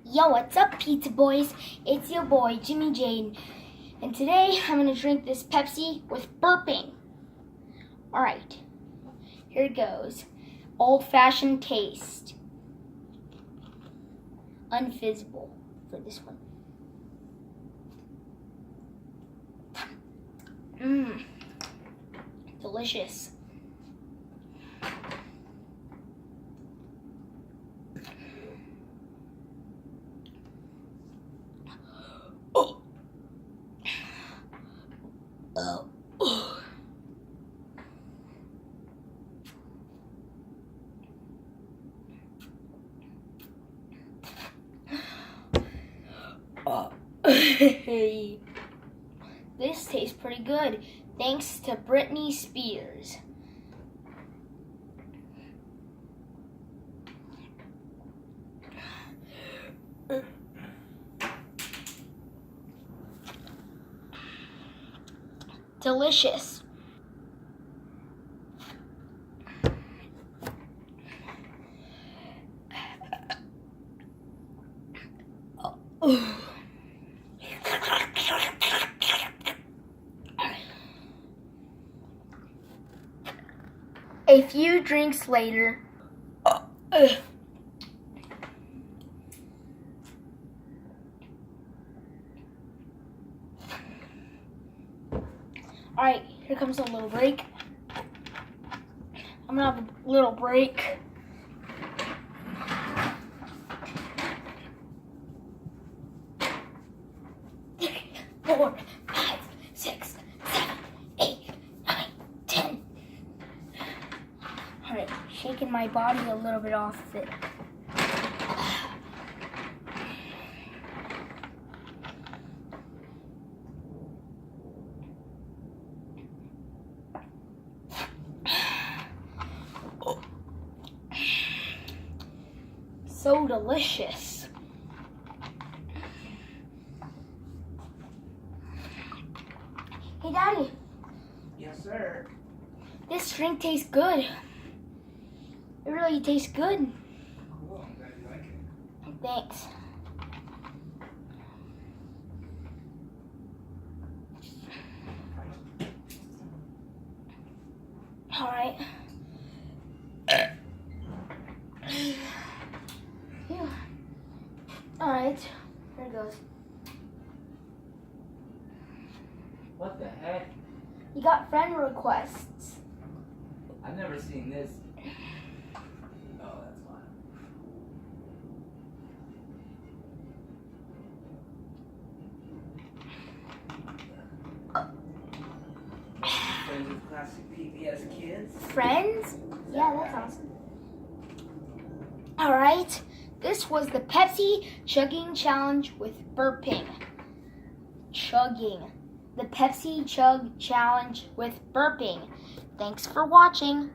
Yo, what's up, pizza boys? It's your boy, Jimmy Jane. And today, I'm going to drink this Pepsi with burping. Alright, here it goes. Old-fashioned taste. Unfizzable for this one. Mmm. Delicious. This tastes pretty good, thanks to Britney Spears. Delicious. A few drinks later. Alright, here comes a little break. I'm gonna have a little break. Four, 5, 6, 7, 8, 9, 10. Alright, shaking my body a little bit off of it. So delicious. Hey, Daddy. Yes, sir. This drink tastes good. It really tastes good. Cool. I'm glad you like it. Thanks. All right. Yeah. All right. Here it goes. What the heck? You got friend requests. I've never seen this. Oh, that's fine. Friends with classic PBS kids. Friends? Yeah, that's awesome. All right. This was the Pepsi Chugging Challenge with burping. Chugging. The Pepsi Chug Challenge with burping. Thanks for watching.